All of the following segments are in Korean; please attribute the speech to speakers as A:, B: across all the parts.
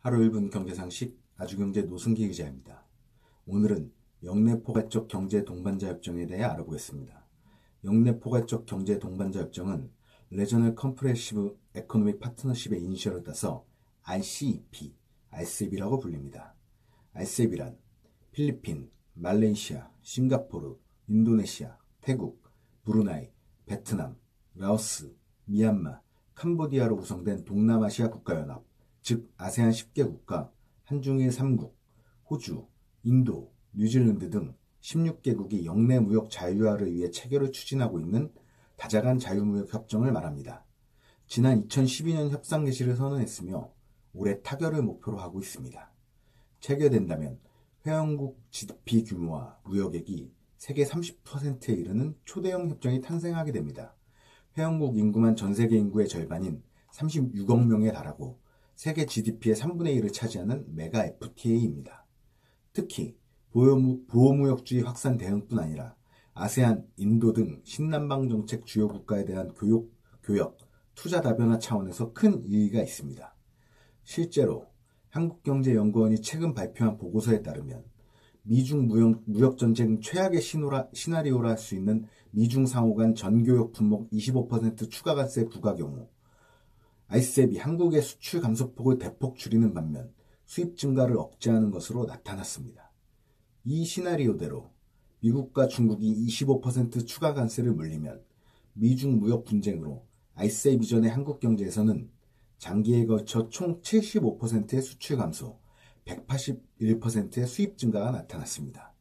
A: 하루 1분 경제상식 아주경제 노승기 기자입니다. 오늘은 영내포괄적 경제 동반자 협정에 대해 알아보겠습니다. 영내포괄적 경제 동반자 협정은 레저널 컴프레시브 에코노믹 파트너십의 이니셜을 따서 RCEP라고 불립니다. RCEP란 필리핀, 말레이시아, 싱가포르, 인도네시아, 태국, 브루나이, 베트남, 라오스, 미얀마, 캄보디아로 구성된 동남아시아 국가연합, 즉 아세안 10개국과 한중일 3국, 호주, 인도, 뉴질랜드 등 16개국이 영내 무역 자유화를 위해 체결을 추진하고 있는 다자간 자유무역 협정을 말합니다. 지난 2012년 협상 개시를 선언했으며 올해 타결을 목표로 하고 있습니다. 체결된다면 회원국 GDP 규모와 무역액이 세계 30%에 이르는 초대형 협정이 탄생하게 됩니다. 회원국 인구만 전 세계 인구의 절반인 36억 명에 달하고 세계 GDP의 3분의 1을 차지하는 메가 FTA입니다. 특히 보호무역주의 확산 대응뿐 아니라 아세안, 인도 등 신남방 정책 주요 국가에 대한 교역, 투자 다변화 차원에서 큰 의의가 있습니다. 실제로 한국경제연구원이 최근 발표한 보고서에 따르면 미중 무역전쟁 최악의 시나리오라 할 수 있는 미중 상호 간 전교역 품목 25% 추가 관세 부과 경우 RCEP이 한국의 수출 감소폭을 대폭 줄이는 반면 수입 증가를 억제하는 것으로 나타났습니다. 이 시나리오대로 미국과 중국이 25% 추가 관세를 물리면 미중 무역 분쟁으로 RCEP 이전의 한국 경제에서는 장기에 걸쳐 총 75%의 수출 감소, 181%의 수입 증가가 나타났습니다.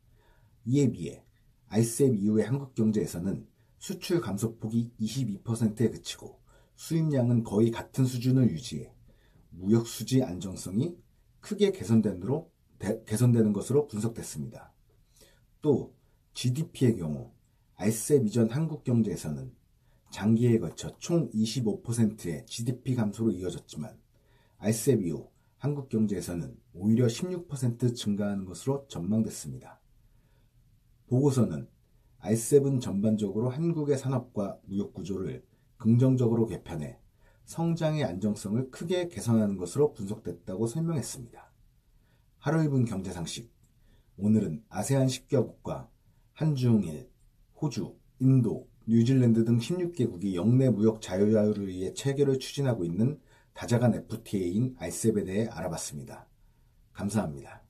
A: 이에 비해 RCEP 이후의 한국 경제에서는 수출 감소폭이 22%에 그치고 수입량은 거의 같은 수준을 유지해 무역 수지 안정성이 크게 개선되는 것으로 분석됐습니다. 또 GDP의 경우 RCEP 이전 한국 경제에서는 장기에 걸쳐 총 25%의 GDP 감소로 이어졌지만 RCEP 이후 한국 경제에서는 오히려 16% 증가하는 것으로 전망됐습니다. 보고서는 RCEP은 전반적으로 한국의 산업과 무역 구조를 긍정적으로 개편해 성장의 안정성을 크게 개선하는 것으로 분석됐다고 설명했습니다. 하루 1분 경제상식. 오늘은 아세안 10개국과 한중일, 호주, 인도, 뉴질랜드 등 16개국이 영내 무역 자유화를 위해 체결을 추진하고 있는 다자간 FTA인 RCEP에 대해 알아봤습니다. 감사합니다.